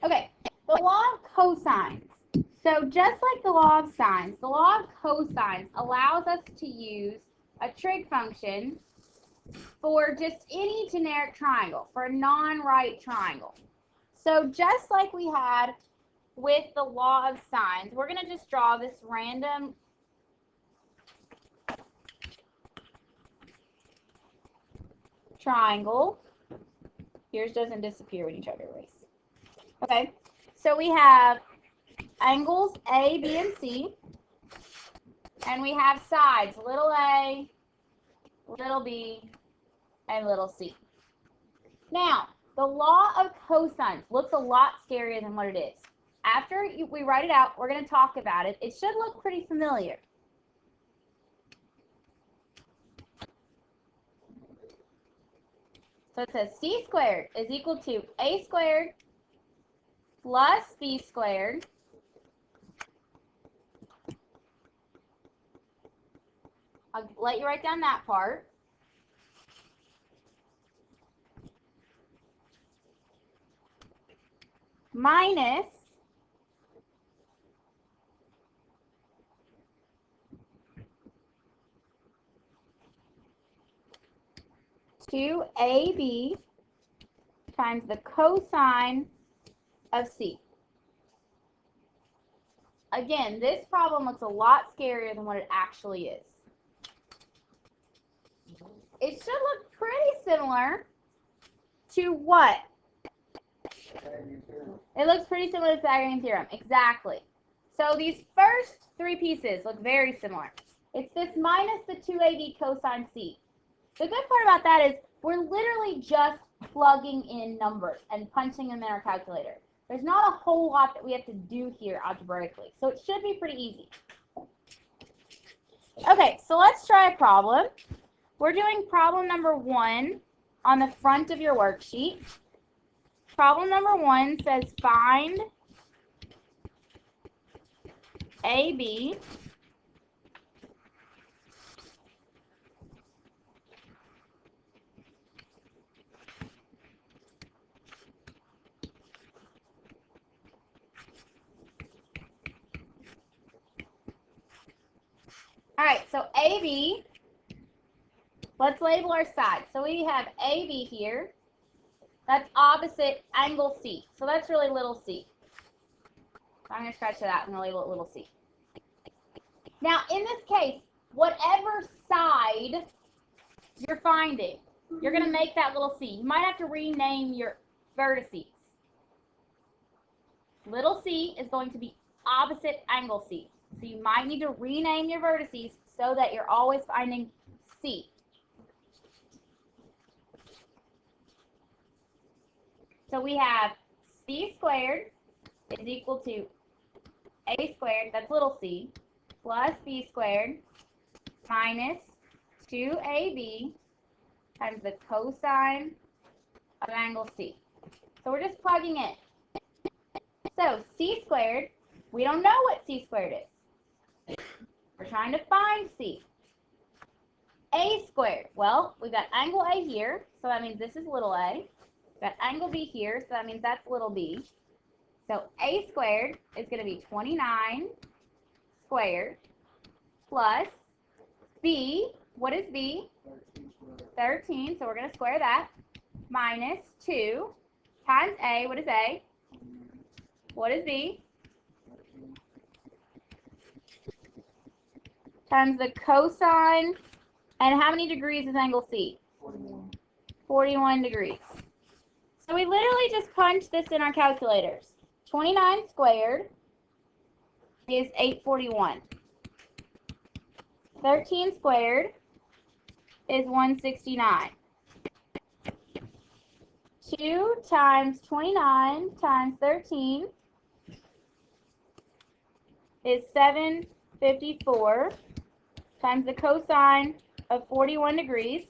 Okay, the law of cosines. So just like the law of sines, the law of cosines allows us to use a trig function for just any generic triangle, for a non-right triangle. So just like we had with the law of sines, we're going to just draw this random triangle. Yours doesn't disappear when you try to erase. Okay, so we have angles A, B, and C, and we have sides, little a, little b, and little c. Now, the law of cosines looks a lot scarier than what it is. After we write it out, we're going to talk about it. It should look pretty familiar. So it says c squared is equal to a squared plus b squared I'll let you write down that part. Minus two AB times the cosine of C. Again, this problem looks a lot scarier than what it actually is. It should look pretty similar to what? It looks pretty similar to Pythagorean theorem. Exactly. So these first three pieces look very similar. It's this minus the 2AB cosine C. The good part about that is we're literally just plugging in numbers and punching them in our calculator. There's not a whole lot that we have to do here algebraically, so it should be pretty easy. Okay, so let's try a problem. We're doing problem number 1 on the front of your worksheet. Problem number 1 says find AB All right, so AB, let's label our sides. So we have AB here. That's opposite angle C. So that's really little c. So I'm going to scratch that out and label it little c. Now, in this case, whatever side you're finding, you're going to make that little c. You might have to rename your vertices. Little c is going to be opposite angle C. So you might need to rename your vertices so that you're always finding C. So we have C squared is equal to A squared, that's little c, plus B squared minus 2AB times the cosine of angle C. So we're just plugging in. So C squared, we don't know what C squared is. We're trying to find C. A squared, well, we've got angle A here, so that means this is little a. We've got angle B here, so that means that's little b. So A squared is going to be 29 squared plus B, what is B? 13, so we're going to square that, minus 2 times A, what is A? What is B? Times the cosine, and how many degrees is angle C? 41 degrees. So we literally just punch this in our calculators. 29 squared is 841. 13 squared is 169. 2 times 29 times 13 is 754 times the cosine of 41 degrees.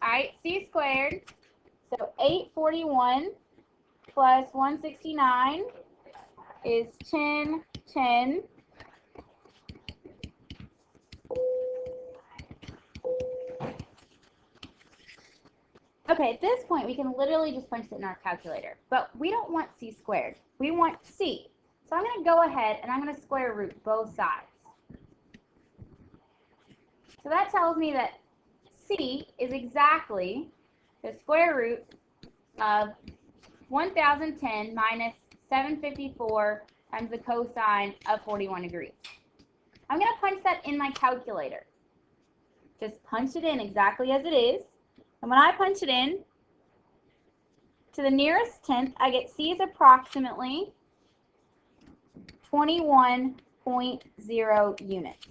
All right, C squared. So 841 plus 169 is 1010. Okay, at this point, we can literally just punch it in our calculator. But we don't want c squared. We want c. So I'm going to go ahead and I'm going to square root both sides. So that tells me that c is exactly the square root of 1010 minus 754 times the cosine of 41 degrees. I'm going to punch that in my calculator. Just punch it in exactly as it is. And when I punch it in, to the nearest tenth, I get c is approximately 21.0 units.